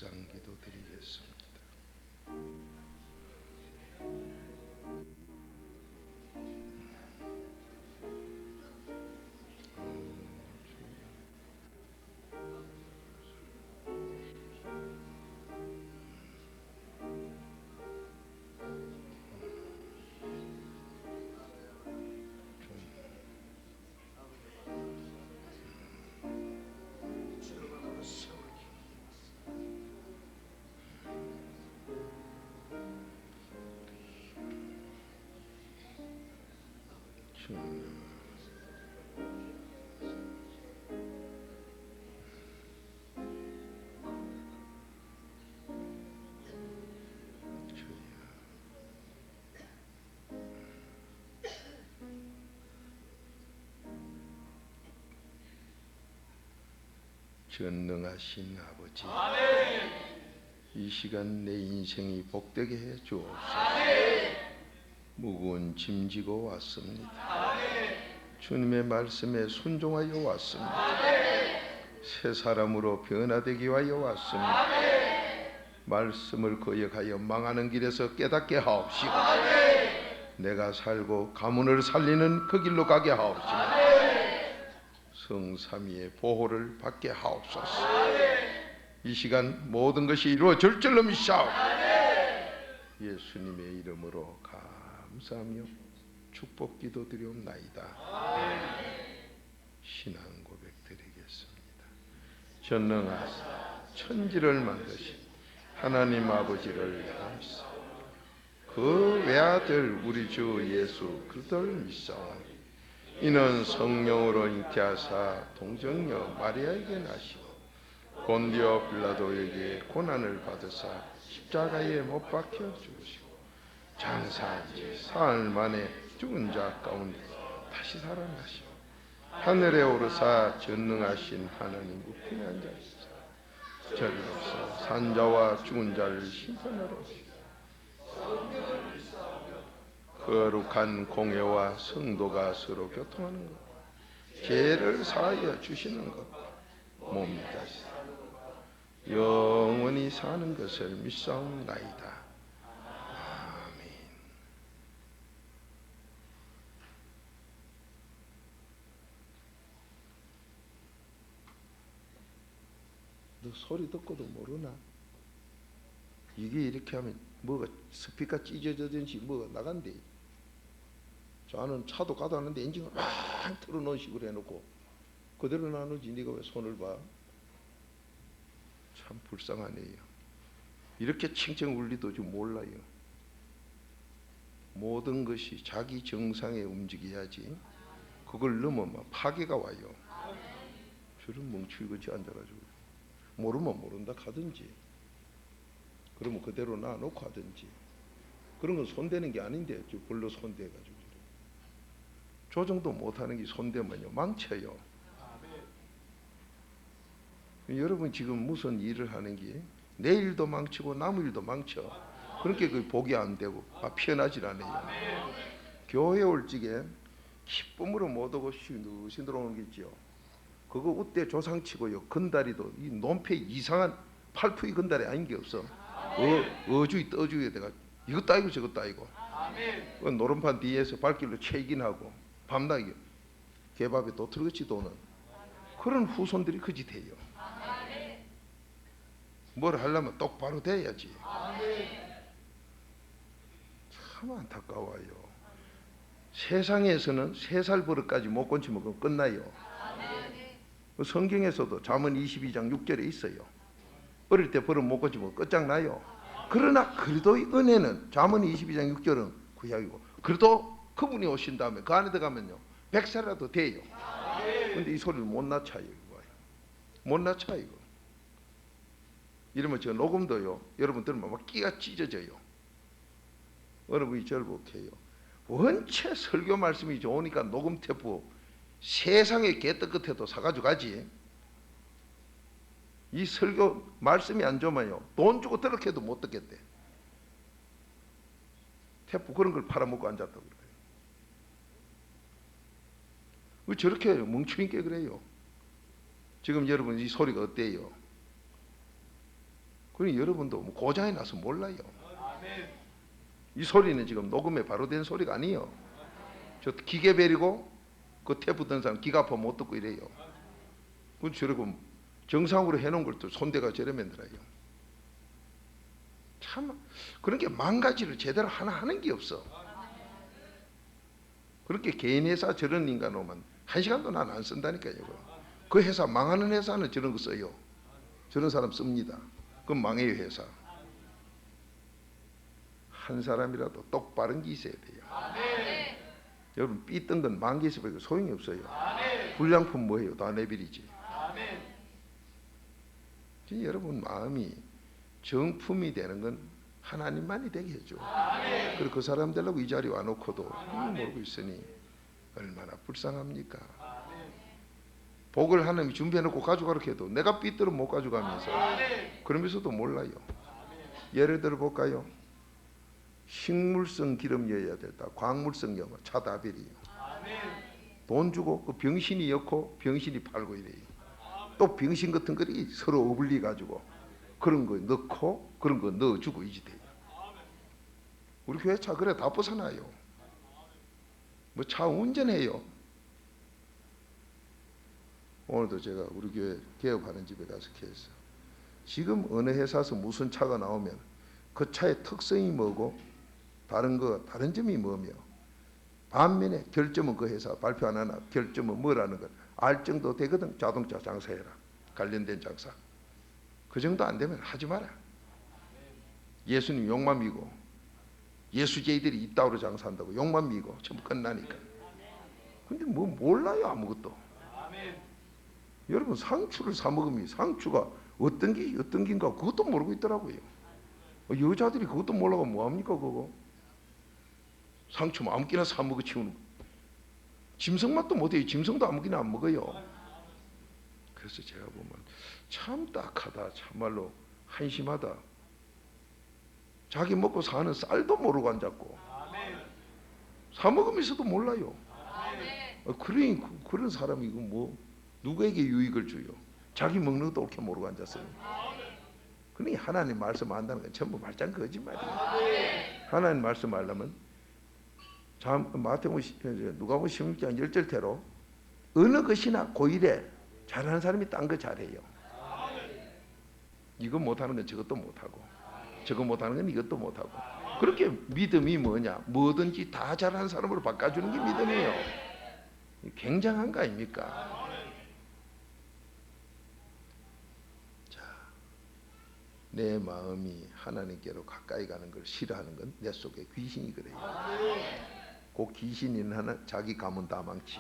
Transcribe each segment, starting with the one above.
묵상 기도 드리겠습니다. 전능하신 아버지, 이 시간 내 인생이 복되게 해 주옵소서. 무거운 짐 지고 왔습니다. 주님의 말씀에 순종하여 왔습니다. 새 사람으로 변화되기 위하여 왔습니다. 말씀을 거역하여 망하는 길에서 깨닫게 하옵시고, 내가 살고 가문을 살리는 그 길로 가게 하옵시고, 성삼위의 보호를 받게 하옵소서. 이 시간 모든 것이 이루어질 줄로 믿사옵. 예수님의 이름으로 감사하며 축복 기도 드리옵나이다. 신앙 고백 드리겠습니다. 전능하사 천지를 만드신 하나님 아버지를 믿사 그 외아들 우리 주 예수 그리스도를 믿사오니 이는 성령으로 잉태하사 동정녀 마리아에게 나시고 본디오 빌라도에게 고난을 받으사 십자가에 못 박혀 죽으시고 장사한 지 사흘 만에 죽은 자 가운데 다시 살아나시고 하늘에 오르사 전능하신 하나님 우편에 앉으시사 저리로서 산자와 죽은 자를 심판하러 오시고 거룩한 공회와 성도가 서로 교통하는 것, 죄를 사하여 주시는 것, 몸이 다시 영원히 사는 것을 믿사옵나이다. 아멘. 너 소리 듣고도 모르나? 이게 이렇게 하면 뭐가 스피커 찢어지든지 뭐가 나간대. 저는 차도 가다 하는데 엔진을 막 틀어놓은 식으로 해놓고 그대로 나누지. 네가 왜 손을 봐? 참 불쌍하네요. 이렇게 칭칭 울리도 좀 몰라요. 모든 것이 자기 정상에 움직여야지 그걸 넘으면 파괴가 와요. 저런 멍청이같이 앉아가지고 모르면 모른다 하든지, 그러면 그대로 놔놓고 하든지. 그런 건 손대는 게 아닌데 벌로 손대가지고 조정도 못하는 게 손대면요 망쳐요. 여러분 지금 무슨 일을 하는 게 내일도 망치고 남의 일도 망쳐. 그렇게 그 복이 안 되고 피어나질 않아요. 교회 올 적에 기쁨으로 못 오고 신으로 오는 게 있죠. 그거 우대 조상치고요. 건다리도 이 논패 이상한 팔푸이 건다리 아닌 게 없어. 어주이 떠주이 내가 이것도 아니고 저것도 아니고. 노름판 뒤에서 발길로 채긴하고 밤낮 개밥에 도트러치 도는 그런 후손들이 그지 돼요. 뭘 하려면 똑바로 돼야지. 참 안타까워요. 세상에서는 3살 버릇까지 못 고치면 그건 끝나요. 성경에서도 잠언 22장 6절에 있어요. 어릴 때 버릇 못 고치면 끝장나요. 그러나 그래도 은혜는 잠언 22장 6절은 구약이고, 그래도 그분이 오신 다음에 그 안에 들어가면요 100살이라도 돼요. 근데 이 소리를 못 낮춰요. 못 낮춰 이거. 이러면 저 녹음도요 여러분 들으면 막 끼가 찢어져요. 여러분이 저를 볼게요. 원체 설교 말씀이 좋으니까 녹음 테프 세상의 개떡 끝에도 사가지고 가지. 이 설교 말씀이 안 좋으면요 돈 주고 들어해도 못 듣겠대. 테프 그런 걸 팔아먹고 앉았다고 그래요. 왜 저렇게 멍청이게 그래요? 지금 여러분 이 소리가 어때요? 그러니 여러분도 뭐 고장이 나서 몰라요. 이 소리는 지금 녹음에 바로 된 소리가 아니에요. 저 기계 베리고 그 테이프 든 사람 기가 아파 못 듣고 이래요. 그 저러고 정상으로 해놓은 걸 또 손대가 저래 만들어요. 참 그런 게 망가지를 제대로 하나 하는 게 없어. 그렇게 개인 회사 저런 인간 오면 한 시간도 난 안 쓴다니까요. 그 회사 망하는 회사는 저런 거 써요. 저런 사람 씁니다. 그건 망해요 회사. 한 사람이라도 똑바른 게 있어야 돼요. 여러분 삐뜬 건 만 개 있어도 소용이 없어요. 불량품 뭐예요? 다 내버리지. 여러분 마음이 정품이 되는 건 하나님만이 되게 해줘. 그리고 그 사람 되려고 이 자리에 와놓고도 모르고 있으니 얼마나 불쌍합니까? 복을 하나님이 준비해놓고 가져가라고 해도 내가 삐뚤어 못 가져가면서 그러면서도 몰라요. 예를 들어 볼까요? 식물성 기름이어야 된다. 광물성 염화 차다벨이요. 돈 주고 그 병신이 엮고 병신이 팔고 이래요. 또 병신 같은 거리 서로 어울리 가지고 그런 거 넣고 그런 거 넣어주고 이지 돼요. 우리 교회 차 그래 다 벗어나요. 뭐 차 운전해요. 오늘도 제가 우리 교회 개업하는 집에 가서 계속 지금 어느 회사에서 무슨 차가 나오면 그 차의 특성이 뭐고 다른 점이 뭐며 반면에 결점은 그 회사 발표 안 하나 결점은 뭐라는 걸 알 정도 되거든. 자동차 장사해라. 관련된 장사. 그 정도 안 되면 하지 마라. 예수님 욕만 미고 예수제이들이 이따위로 장사한다고 욕만 미고 전부 끝나니까. 근데 뭐 몰라요 아무것도. 여러분 상추를 사 먹으면 상추가 어떤 게인가 그것도 모르고 있더라고요. 여자들이 그것도 몰라가 뭐합니까 그거. 상추 아무기나 사 먹어 치우는 거. 짐승 맛도 못해요. 짐승도 아무기나 안 먹어요. 그래서 제가 보면 참 딱하다. 참말로 한심하다. 자기 먹고 사는 쌀도 모르고 앉았고 사 먹으면서도 몰라요. 그러니 그런 사람이 뭐 누구에게 유익을 줘요. 자기 먹는 것도 옳게 모르고 앉았어요. 그러니 하나님 말씀 안다는 건 전부 말짱 거짓말이에요. 하나님 말씀 하려면 마태복음 누가복음 16장 10절대로 어느 것이나 고일에 잘하는 사람이 딴 거 잘해요. 이거 못하는 건 저것도 못하고 저거 못하는 건 이것도 못하고 그렇게 믿음이 뭐냐 뭐든지 다 잘하는 사람으로 바꿔주는 게 믿음이에요. 굉장한 거 아닙니까? 자, 내 마음이 하나님께로 가까이 가는 걸 싫어하는 건 내 속에 귀신이 그래요. 그 귀신인 하나 자기 가문 다 망치.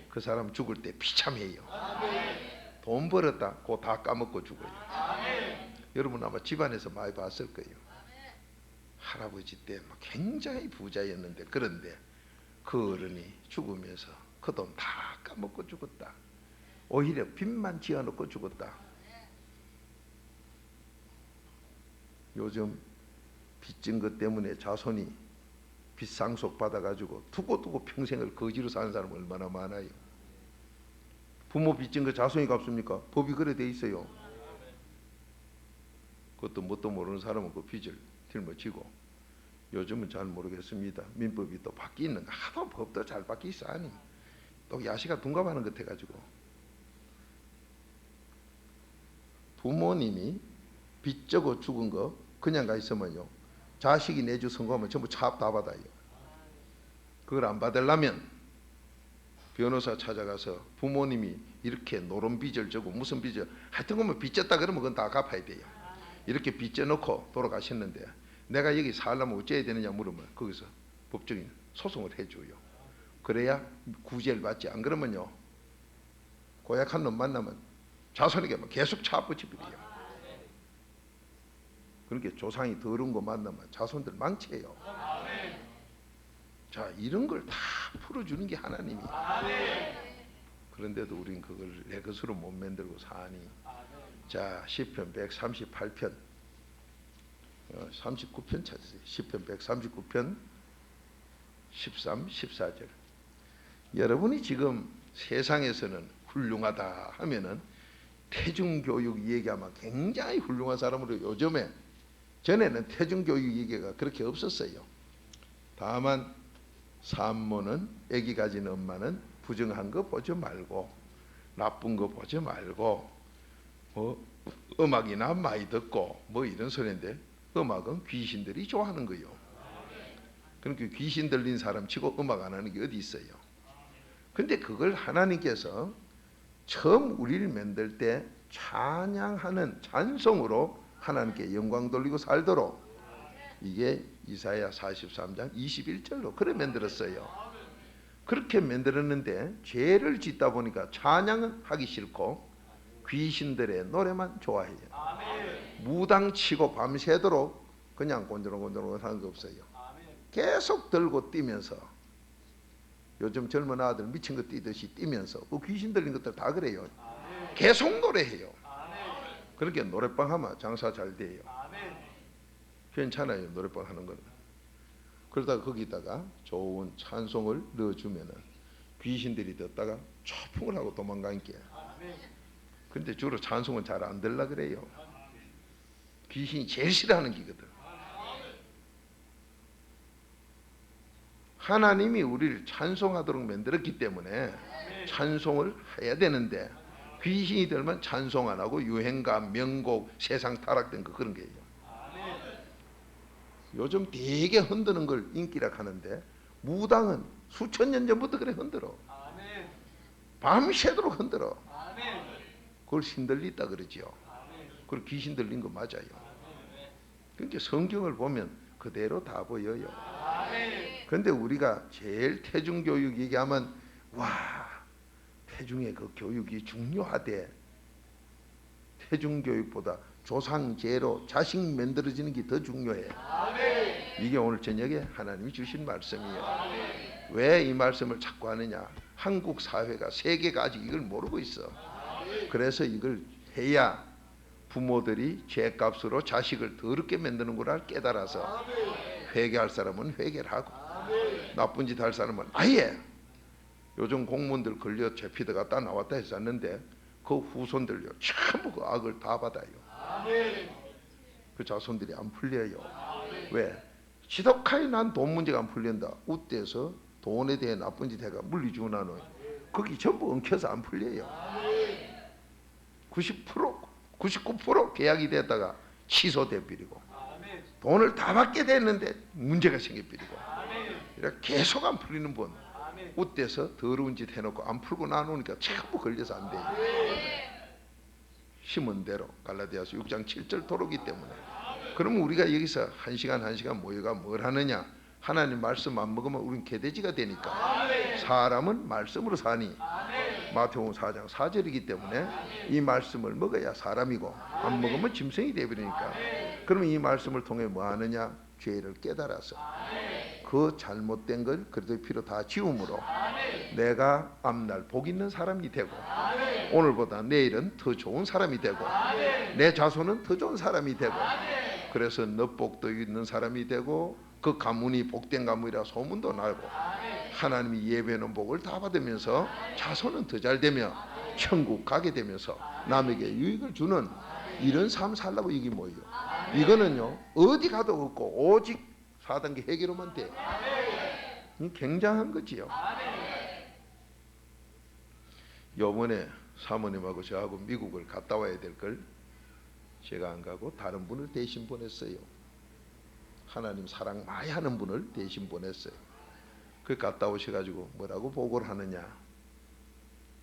그 사람 죽을 때 비참해요. 돈 벌었다 그거 다 까먹고 죽어요. 여러분 아마 집안에서 많이 봤을 거예요. 할아버지 때 굉장히 부자였는데 그런데 그 어른이 죽으면서 그 돈 다 까먹고 죽었다. 오히려 빚만 지어놓고 죽었다. 요즘 빚진 것 때문에 자손이 빚 상속 받아가지고 두고두고 평생을 거지로 사는 사람 얼마나 많아요. 부모 빚진 거 자손이 갚습니까? 법이 그래 돼 있어요. 그것도 뭣도 모르는 사람은 그 빚을 짊어지고 요즘은 잘 모르겠습니다. 민법이 또 바뀌는 거 하도 법도 잘 바뀌어 아니 또 야시가 둔갑하는 것 해가지고 부모님이 빚 져고 죽은 거 그냥 가 있으면요 자식이 내주 선고하면 전부 차압 다 받아요. 그걸 안 받으려면 변호사 찾아가서 부모님이 이렇게 노론 빚을 져고 무슨 빚을 하여튼 뭐 빚졌다 그러면 그건 다 갚아야 돼요. 이렇게 빚져놓고 돌아가셨는데 내가 여기 살려면 어째야 되느냐 물으면 거기서 법적인 소송을 해줘요. 그래야 구제를 받지. 안 그러면요 고약한 놈 만나면 자손에게 계속 차압붙이버려요. 그렇게 조상이 더러운 거 만나면 자손들 망쳐요. 자 이런 걸 다 풀어주는 게 하나님이에요. 그런데도 우린 그걸 내 것으로 못 만들고 사니. 자 시편 138편 39편 찾으세요. 시편 139편 13, 14절. 여러분이 지금 세상에서는 훌륭하다 하면은 태중교육 얘기하면 굉장히 훌륭한 사람으로 요즘에, 전에는 태중교육 얘기가 그렇게 없었어요. 다만 산모는, 아기 가진 엄마는 부정한 거 보지 말고 나쁜 거 보지 말고 뭐 음악이나 많이 듣고 뭐 이런 소리인데, 음악은 귀신들이 좋아하는 거요. 그러니까 귀신 들린 사람 치고 음악 안 하는 게 어디 있어요. 근데 그걸 하나님께서 처음 우리를 만들 때 찬양하는 찬송으로 하나님께 영광 돌리고 살도록, 이게 이사야 43장 21절로 그래 만들었어요. 그렇게 만들었는데 죄를 짓다 보니까 찬양은 하기 싫고 귀신들의 노래만 좋아해요. 무당 치고 밤새도록 그냥 곤드렁곤드렁 하는 거 없어요. 계속 들고 뛰면서, 요즘 젊은 아들 미친 거 뛰듯이 뛰면서 그 귀신 들린 것들 다 그래요. 계속 노래해요. 그렇게 노래방 하면 장사 잘 돼요. 괜찮아요, 노래방 하는 거는. 그러다가 거기다가 좋은 찬송을 넣어주면은 귀신들이 듣다가 초풍을 하고 도망가니까. 근데 주로 찬송은 잘 안 들라 그래요. 귀신이 제일 싫어하는 기거든. 하나님이 우리를 찬송하도록 만들었기 때문에 찬송을 해야 되는데, 귀신이 들면 찬송 안 하고 유행가, 명곡, 세상 타락된 거 그런 게예요. 요즘 되게 흔드는 걸 인기라 하는데, 무당은 수천 년 전부터 그래 흔들어. 밤새도록 흔들어. 그걸 신들리다 그러지요. 그걸 귀신 들린 거 맞아요. 그러니까 성경을 보면 그대로 다 보여요. 그런데 우리가 제일 태중교육 얘기하면, 와, 태중의 그 교육이 중요하대. 태중교육보다 조상제로 자식 만들어지는 게 더 중요해. 이게 오늘 저녁에 하나님이 주신 말씀이에요. 왜 이 말씀을 자꾸 하느냐? 한국 사회가, 세계가 아직 이걸 모르고 있어. 그래서 이걸 해야 부모들이 죄값으로 자식을 더럽게 만드는 걸 깨달아서 회개할 사람은 회개를 하고, 나쁜 짓 할 사람은 아예, 요즘 공무원들 걸려 잡히다 갔다 나왔다 했었는데 그 후손들요 전부 그 악을 다 받아요. 그 자손들이 안 풀려요. 왜? 지독하게 난 돈 문제가 안 풀린다. 우대서 돈에 대해 나쁜 짓 해가 물리주고 나는 거기 전부 엉켜서 안 풀려요. 90%, 99% 계약이 됐다가 취소돼 버리고, 돈을 다 받게 됐는데 문제가 생겨 버리고, 이렇게 계속 안 풀리는 분, 웃대서 더러운 짓 해놓고 안 풀고 나누니까 전부 걸려서 안 돼요. 심은 대로 갈라디아서 6장 7절 도로기 때문에. 그러면 우리가 여기서 한 시간 모여가 뭘 하느냐? 하나님 말씀 안 먹으면 우린 개돼지가 되니까. 사람은 말씀으로 사니. 마태복음 4장 4절이기 때문에 이 말씀을 먹어야 사람이고, 안 먹으면 짐승이 되어버리니까. 그러면 이 말씀을 통해 뭐 하느냐? 죄를 깨달아서 그 잘못된 걸 그래도 피로 다 지움으로 내가 앞날 복 있는 사람이 되고, 오늘보다 내일은 더 좋은 사람이 되고, 내 자손은 더 좋은 사람이 되고, 그래서 넙복도 있는 사람이 되고, 그 가문이 복된 가문이라 소문도 나고, 하나님이 예배하는 복을 다 받으면서 자손은 더 잘 되며 천국 가게 되면서 남에게 유익을 주는 이런 삶 살라고 이게 뭐예요? 이거는요 어디 가도 없고 오직 4단계 회개로만 돼. 굉장한 거지요. 요번에 사모님하고 저하고 미국을 갔다 와야 될 걸 제가 안 가고 다른 분을 대신 보냈어요. 하나님 사랑 많이 하는 분을 대신 보냈어요. 그 갔다 오셔가지고 뭐라고 보고를 하느냐?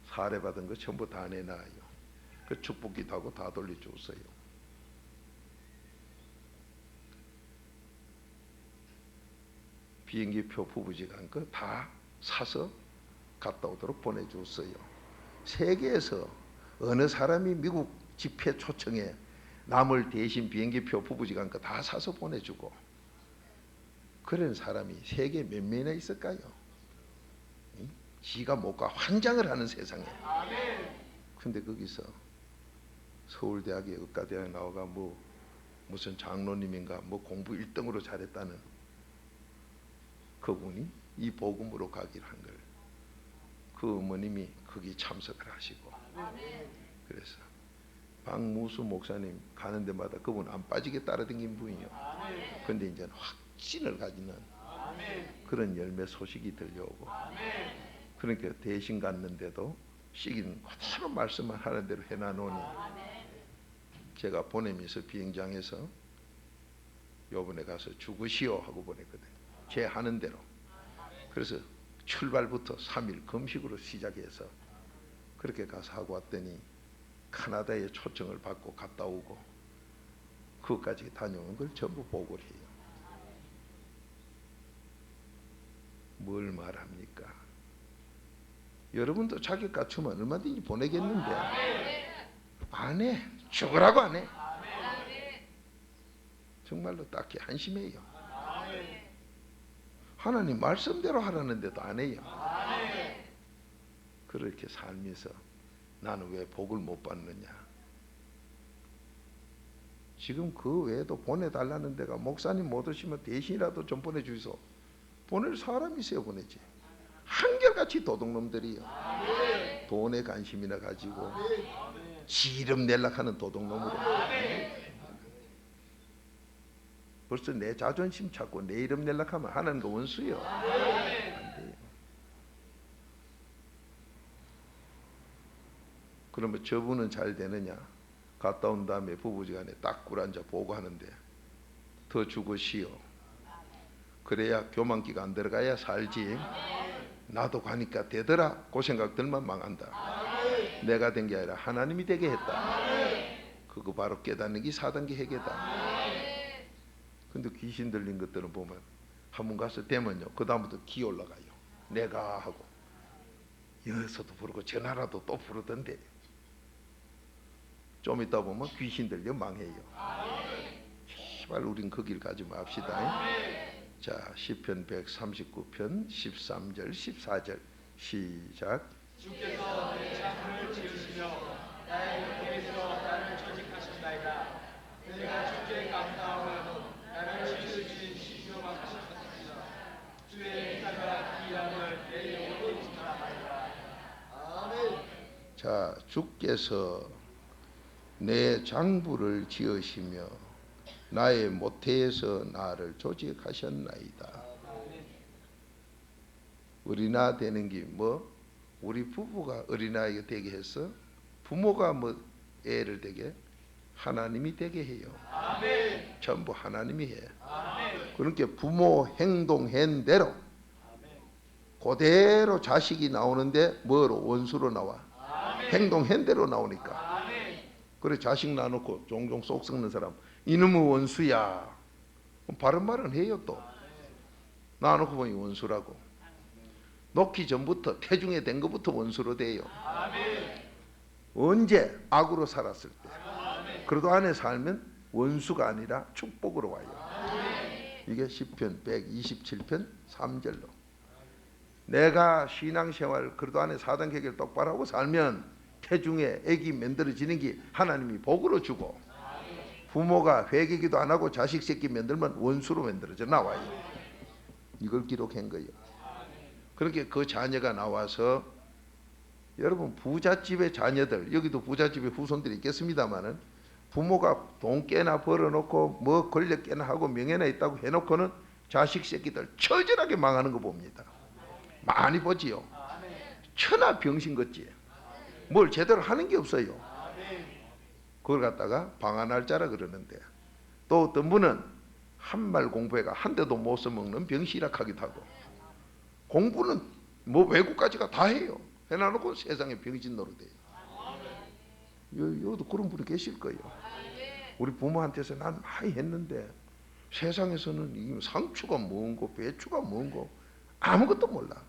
사례 받은 거 전부 다 내놔요. 그 축복기도 하고 다 돌려줬어요. 비행기표 부부지간 거 다 사서 갔다 오도록 보내줬어요. 세계에서 어느 사람이 미국 집회 초청에 남을 대신 비행기표 부부지간 거 다 사서 보내주고, 그런 사람이 세계 몇 명이나 있을까요? 지가 못 가 환장을 하는 세상에. 근데 거기서 서울대학에 의과대학 나와가 무슨 장로님인가 공부 1등으로 잘했다는 그분이 이 복음으로 가기를 한 걸, 그 어머님이 거기 참석을 하시고, 그래서 박무수 목사님 가는 데마다 그분 안 빠지게 따라다닌 분이요. 근데 이제 확신을 가지는 그런 열매 소식이 들려오고, 그러니까 대신 갔는데도 시기는 그대로 말씀만 하는 대로 해놔놓으니, 제가 보내면서 비행장에서 요번에 가서 죽으시오 하고 보냈거든요. 제 하는 대로. 그래서 출발부터 3일 금식으로 시작해서 그렇게 가서 하고 왔더니 캐나다에 초청을 받고 갔다 오고 그것까지 다녀오는 걸 전부 보고를 해요. 뭘 말합니까? 여러분도 자격 갖추면 얼마든지 보내겠는데 안 해. 죽으라고 안 해. 정말로 딱히 한심해요. 하나님 말씀대로 하라는데도 안 해요. 그렇게 살면서 나는 왜 복을 못 받느냐? 지금 그 외에도 보내달라는 데가, 목사님 못 오시면 대신이라도 좀 보내주이소. 보낼 사람이 있어야 보내지. 한결같이 도둑놈들이요. 돈에 관심이나 가지고 지 이름 내려가는 도둑놈으로. 벌써 내 자존심 찾고 내 이름 내려가면 하나님과 원수요. 안 돼요. 그러면 저분은 잘 되느냐? 갔다 온 다음에 부부지간에 딱 꿇어앉아 보고 하는데 더 죽으시오. 그래야 교만기가 안 들어가야 살지. 나도 가니까 되더라 그 생각 들만 망한다. 내가 된 게 아니라 하나님이 되게 했다. 그거 바로 깨닫는 게 4단계 회개다. 근데 귀신 들린 것들은 보면 한 번 가서 되면요, 그 다음부터 기 올라가요. 내가 하고 여기서도 부르고 저 나라도 또 부르던데 좀 있다 보면 귀신 들려 망해요. 제발 우린 그 길 가지 맙시다. 자, 시편 139편 13절 14절 시작. 주께서 내 창을 지으시며 나의 곁에서 나를 조직하셨나이다. 내가 주께 감사하며 나를 지으신 시조만 하셨습니다. 주의 인사가 기함을 내 영혼이 지나가리라. 아멘. 자, 주께서 내 장부를 지으시며 나의 모태에서 나를 조직하셨나이다. 어린아 되는 게 뭐? 우리 부부가 어린아이가 되게 해서 부모가 뭐 애를 되게, 하나님이 되게 해요. 아멘. 전부 하나님이 해. 아멘. 그러니까 부모 행동한 대로 그대로 자식이 나오는데 뭐로? 원수로 나와. 아멘. 행동한 대로 나오니까. 아멘. 그래 자식 낳아놓고 종종 속 썩는 사람 이놈의 원수야. 바른 말은 해요. 또 낳아놓고 보니 원수라고. 놓기 전부터 태중에 된 것부터 원수로 돼요. 아멘. 언제? 악으로 살았을 때. 아멘. 그래도 안에 살면 원수가 아니라 축복으로 와요. 아멘. 이게 시편 127편 3절로. 내가 신앙생활 그래도 안에 4단 계획을 똑바로 하고 살면 태중에 애기 만들어지는 게 하나님이 복으로 주고, 부모가 회개기도 안 하고 자식 새끼 만들면 원수로 만들어져 나와요. 이걸 기록한 거예요. 그렇게 그 자녀가 나와서, 여러분 부잣집의 자녀들, 여기도 부잣집의 후손들이 있겠습니다마는 부모가 돈 깨나 벌어놓고 뭐 권력 깨나 하고 명예나 있다고 해놓고는 자식 새끼들 처절하게 망하는 거 봅니다. 많이 보지요. 천하 병신 같지. 뭘 제대로 하는 게 없어요. 그걸 갖다가 방한할 자라 그러는데, 또 어떤 분은 한말 공부해가 한 대도 못 써먹는 병시락하기도 하고, 공부는 뭐 외국까지가 다 해요. 해놔놓고 세상에 병신 노릇해요. 여기도 그런 분이 계실 거예요. 우리 부모한테서 난 많이 했는데 세상에서는 이 상추가 뭔고 배추가 뭔고 아무것도 몰라.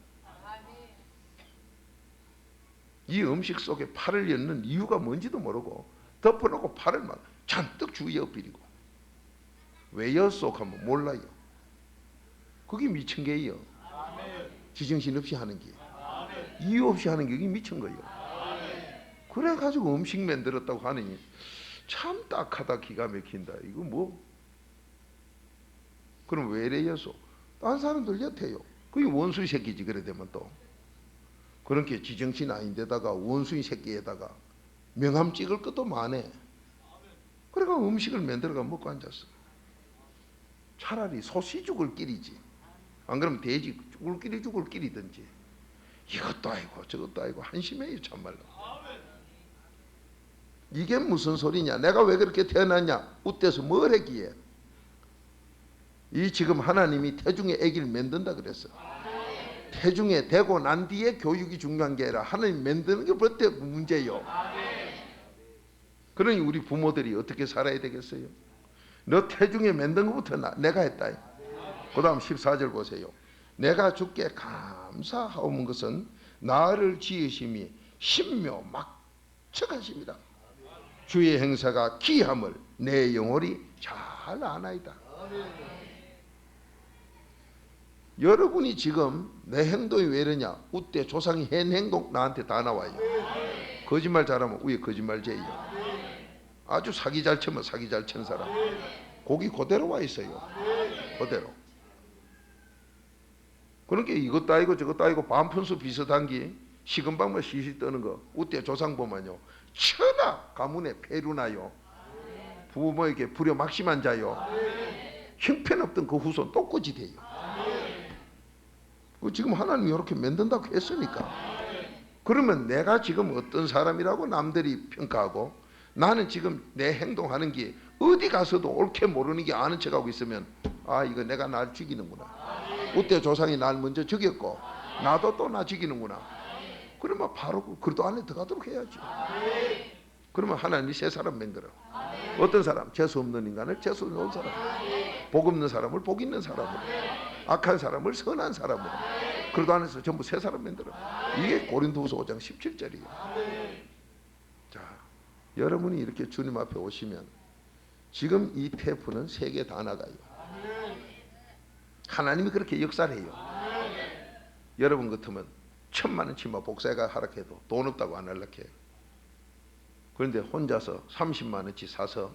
이 음식 속에 팔을 엮는 이유가 뭔지도 모르고 덮어놓고 팔을 막 잔뜩 주위에 엎드리고, 왜 였소 하면 몰라요. 그게 미친 게예요. 지정신 없이 하는 게, 이유 없이 하는 게 미친 거예요. 그래가지고 음식 만들었다고 하니 참 딱하다, 기가 막힌다. 이거 뭐? 그럼 왜 이래요소? 딴 사람들 여태요. 그게 원수의 새끼지. 그래 되면 또 그런 게 지정신 아닌데다가 원수의 새끼에다가 명함 찍을 것도 많네. 그래가 음식을 만들어가 먹고 앉았어. 차라리 소시죽을 끓이지. 안 그러면 돼지 울끼리죽을 끓이든지. 이것도 아니고 저것도 아니고 한심해요 참말로. 이게 무슨 소리냐? 내가 왜 그렇게 태어났냐? 웃대서 뭘 했기에? 이 지금 하나님이 태중에 아기를 만든다 그랬어. 태중에 되고 난 뒤에 교육이 중요한 게 아니라 하나님 만드는 게 벌써 문제요. 그러니 우리 부모들이 어떻게 살아야 되겠어요? 너 태중에 만든 것부터 내가 했다. 그 다음 14절 보세요. 내가 주께 감사하옵는 것은 나를 지으심이 신묘 막척하십니다. 주의 행사가 기함을 내 영혼이 잘 아나이다. 여러분이 지금 내 행동이 왜 이러냐? 웃대 조상이 한 행동 나한테 다 나와요. 거짓말 잘하면 위에 거짓말쟁이요. 아주 사기 잘 치면 사기 잘 치는 사람. 거기 그대로 와 있어요. 그대로. 그러니까 이것도 아니고 저것도 아니고 반푼수 비슷한 게 식은방만 시시 떠는 거. 웃대 조상 보면요. 천하 가문의 폐류나요. 부모에게 불효 막심한 자요. 형편없던 그 후손 똑같이 돼요. 지금 하나님이 이렇게 만든다고 했으니까. 그러면 내가 지금 어떤 사람이라고 남들이 평가하고 나는 지금 내 행동하는 게 어디 가서도 옳게 모르는 게 아는 척하고 있으면 아 이거 내가 날 죽이는구나. 그때 조상이 날 먼저 죽였고 나도 또 나 죽이는구나. 그러면 바로 그리도 안에 들어가도록 해야지. 그러면 하나님이 새 사람 만들어. 어떤 사람? 재수 없는 인간을 재수 있는 사람, 복 없는 사람을 복 있는 사람으로, 악한 사람을 선한 사람으로, 그리도 안에서 전부 새 사람 만들어. 이게 고린도후서 5장 17절이에요. 자, 여러분이 이렇게 주님 앞에 오시면 지금 이 테이프는 세계 다 나가요. 하나님이 그렇게 역사를 해요. 여러분 같으면 10,000,000원치만 복사가 하락해도 돈 없다고 안 할락해요. 그런데 혼자서 30만원치 사서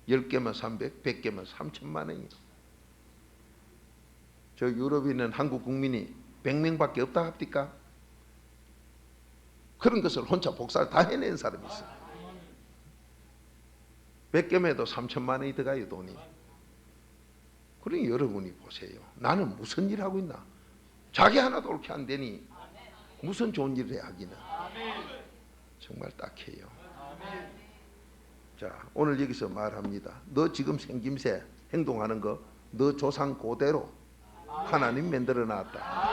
10개면 300, 100개면 3,000,000원이에요. 저 유럽에 있는 한국 국민이 100명밖에 없다 합니까? 그런 것을 혼자 복사를 다 해낸 사람이 있어요. 100개면 해도 3,000,000원이 들어가요 돈이. 그러니 여러분이 보세요. 나는 무슨 일을 하고 있나? 자기 하나도 옳게 안 되니 무슨 좋은 일을 해 하기는. 정말 딱해요. 자, 오늘 여기서 말합니다. 너 지금 생김새 행동하는 거 너 조상 그대로 하나님 만들어 놨다.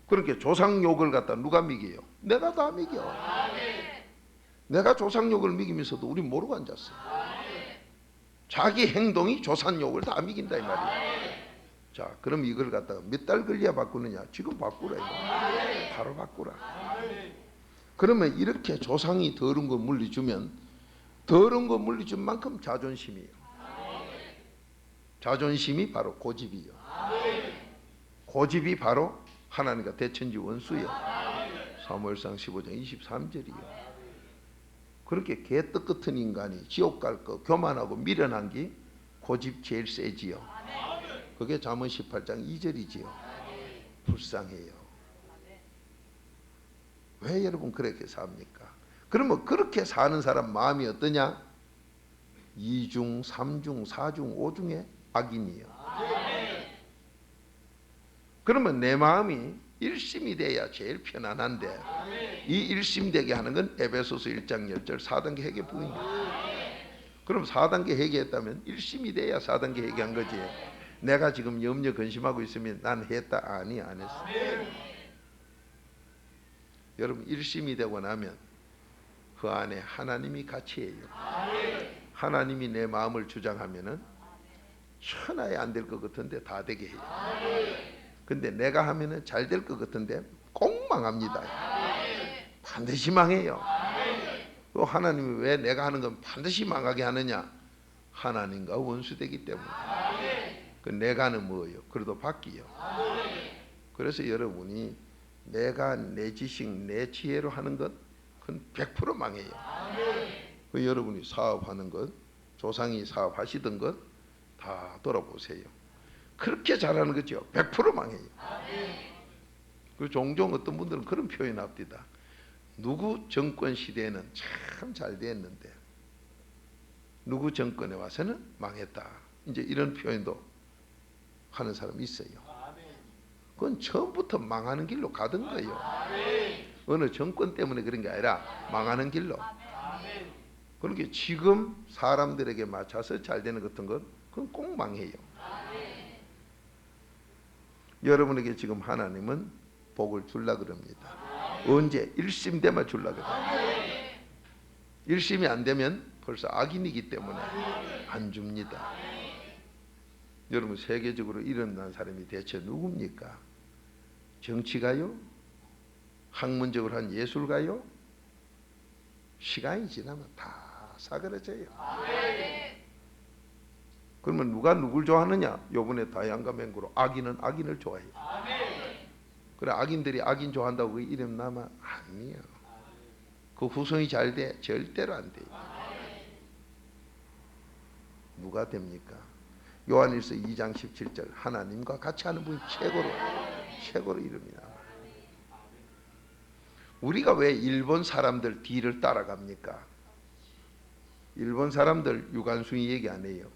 그러니까 조상 욕을 갖다 누가 미겨요? 내가 다 미겨. 내가 조상 욕을 미기면서도 우리 모르고 앉았어. 자기 행동이 조상 욕을 다 미긴다 이 말이에요. 자, 그럼 이걸 갖다가 몇 달 걸려야 바꾸느냐? 지금 바꾸라 이거. 바로 바꾸라. 그러면 이렇게 조상이 더러운 거 물리주면 더러운 거 물리준 만큼 자존심이에요. 자존심이 바로 고집이요. 고집이 바로 하나님과 대천지 원수요. 사무엘상 15장 23절이요. 그렇게 개떡 같은 인간이 지옥 갈 거 교만하고 미련한 게 고집 제일 세지요. 그게 잠언 18장 2절이지요. 불쌍해요. 왜 여러분 그렇게 삽니까? 그러면 그렇게 사는 사람 마음이 어떠냐? 2중, 3중, 4중, 5중에 악인이요. 그러면 내 마음이 일심이 돼야 제일 편안한데 이 일심되게 하는 건 에베소서 1장 10절 4단계 회개 부인이에요. 그럼 4단계 회개했다면 일심이 돼야 4단계 회개한 거지. 내가 지금 염려 근심하고 있으면 난 했다? 아니, 안 했어. 여러분 일심이 되고 나면 그 안에 하나님이 같이 해요. 하나님이 내 마음을 주장하면은 천하에 안 될 것 같은데 다 되게 해요. 근데 내가 하면은 잘 될 것 같은데 꼭 망합니다. 반드시 망해요. 또 하나님이 왜 내가 하는 건 반드시 망하게 하느냐? 하나님과 원수되기 때문에. 그 내가는 뭐예요? 그래도 바뀌요. 그래서 여러분이 내가 내 지식, 내 지혜로 하는 것 그건 100% 망해요. 그 여러분이 사업하는 것, 조상이 사업하시던 것 다 돌아보세요. 그렇게 잘하는 거죠. 100% 망해요. 그 종종 어떤 분들은 그런 표현합니다. 누구 정권 시대에는 참 잘 됐는데 누구 정권에 와서는 망했다. 이제 이런 표현도 하는 사람이 있어요. 그건 처음부터 망하는 길로 가던 거예요. 어느 정권 때문에 그런 게 아니라 망하는 길로. 그러니까 지금 사람들에게 맞춰서 잘 되는 같은 건 그건 꼭 망해요. 여러분에게 지금 하나님은 복을 줄라 그럽니다. 언제? 일심되면 줄라 그래요. 일심이 안 되면 벌써 악인이기 때문에 안 줍니다. 여러분, 세계적으로 일어난 사람이 대체 누굽니까? 정치가요? 학문적으로 한 예술가요? 시간이 지나면 다 사그러져요. 그러면 누가 누굴 좋아하느냐? 요번에 다양한 맹구로 악인은 악인을 좋아해요. 그래, 악인들이 악인 좋아한다고 그 이름 남아? 아니에요. 그 후손이 잘 돼? 절대로 안 돼요. 누가 됩니까? 요한일서 2장 17절 하나님과 같이 하는 분이 최고로 이름이 남아요. 우리가 왜 일본 사람들 뒤를 따라갑니까? 일본 사람들 유관순이 얘기 안 해요.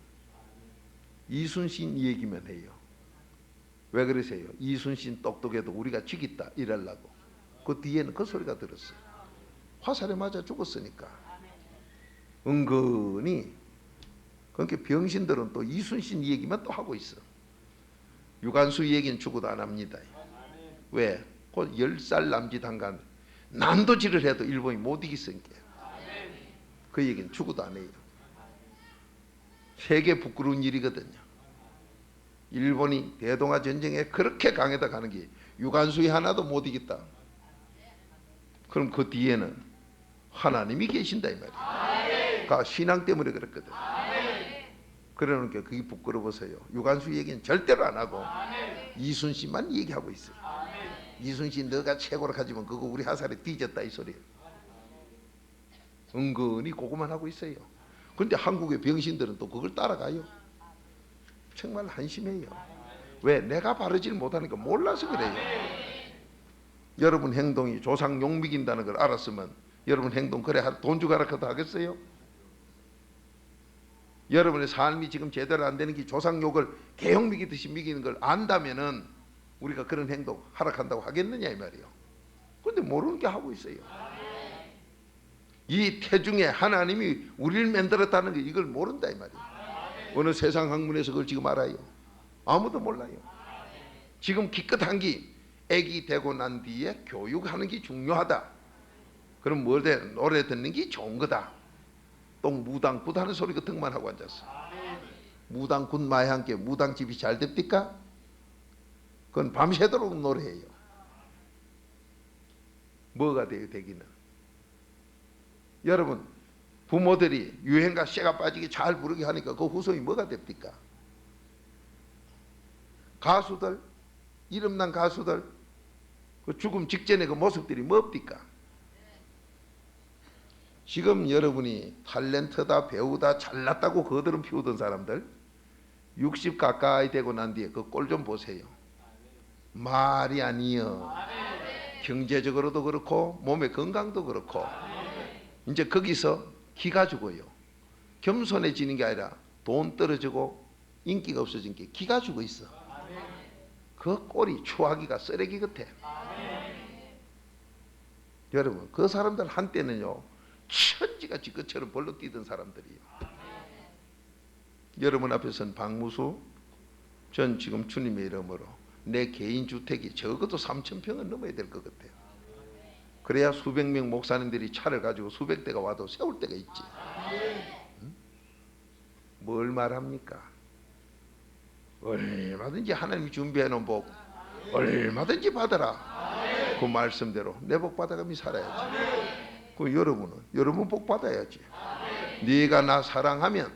이순신 얘기만 해요. 왜 그러세요? 이순신 똑똑해도 우리가 죽였다 이러려고. 그 뒤에는 그 소리가 들었어요. 화살에 맞아 죽었으니까. 은근히. 그러니까 병신들은 또 이순신 얘기만 또 하고 있어. 유관수 얘기는 죽어도 안 합니다. 왜? 곧 10살 남짓 한간 난도질을 해도 일본이 못 이기으니까. 그 얘기는 죽어도 안 해요. 세계 부끄러운 일이거든요. 일본이 대동아 전쟁에 그렇게 강에다 가는 게 유관수이 하나도 못 이겼다. 그럼 그 뒤에는 하나님이 계신다 이 말이에요. 그 신앙 때문에 그랬거든. 그러니까 그게 부끄러워서요. 유관수 얘기는 절대로 안 하고 이순신만 얘기하고 있어요. 이순신 너가 최고로 가지면 그거 우리 화살에 뒤졌다 이 소리예요. 은근히 그거만 하고 있어요. 그런데 한국의 병신들은 또 그걸 따라가요. 정말 한심해요. 왜? 내가 바르질 못하니까 몰라서 그래요. 여러분 행동이 조상 욕 먹인다는 걸 알았으면 여러분 행동 그래 돈 주고 하라카도 하겠어요? 여러분의 삶이 지금 제대로 안 되는 게 조상 욕을 개욕 먹이듯이 먹이는 걸 안다면은 우리가 그런 행동 하락한다고 하겠느냐 이 말이에요. 그런데 모르는 게 하고 있어요. 이 태중에 하나님이 우리를 만들었다는 게 이걸 모른다 이 말이에요. 어느 세상 학문에서 그걸 지금 알아요? 아무도 몰라요. 지금 기껏 한 게 애기 되고 난 뒤에 교육하는 게 중요하다. 그럼 뭐래? 노래 듣는 게 좋은 거다. 똥 무당굿 하는 소리 같은 것만 하고 앉았어. 무당굿 마에 함께 무당집이 잘 됩니까? 그건 밤새도록 노래해요. 뭐가 돼요 되기는? 여러분 부모들이 유행가 쇠가 빠지게 잘 부르게 하니까 그 후손이 뭐가 됩니까? 가수들 이름난 가수들 그 죽음 직전에 그 모습들이 뭡니까? 지금 여러분이 탤런트다 배우다 잘났다고 거드름 피우던 사람들 60 가까이 되고 난 뒤에 그 꼴 좀 보세요. 말이 아니여. 경제적으로도 그렇고 몸의 건강도 그렇고 이제 거기서 기가 죽어요. 겸손해지는 게 아니라 돈 떨어지고 인기가 없어진 게 기가 죽어 있어. 그 꼴이 추하기가 쓰레기 같아. 여러분 그 사람들 한때는요 천지같이 그처럼 벌로 뛰던 사람들이에요. 여러분 앞에서는 박무수 전 지금 주님의 이름으로 내 개인 주택이 적어도 3,000평은 넘어야 될 것 같아요. 그래야 수백 명 목사님들이 차를 가지고 수백 대가 와도 세울 데가 있지. 응? 뭘 말합니까? 얼마든지 하나님이 준비해 놓은 복 얼마든지 받아라. 그 말씀대로 내 복 받아가며 살아야지. 그 여러분 복 받아야지. 네가 나 사랑하면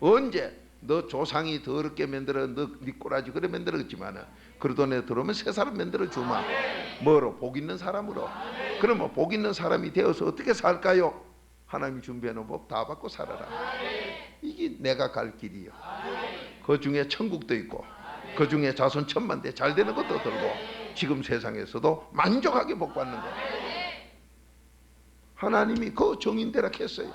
언제 너 조상이 더럽게 만들어 네 꼬라지 그래 만들었지만은 그러던 애 들어오면 새 사람 만들어 주마. 뭐로? 복 있는 사람으로. 그러면 복 있는 사람이 되어서 어떻게 살까요? 하나님이 준비해 놓은 복 다 받고 살아라. 이게 내가 갈 길이요. 그 중에 천국도 있고 그 중에 자손 천만대 잘 되는 것도 들고 지금 세상에서도 만족하게 복 받는 거. 하나님이 그 정인대라 했어요.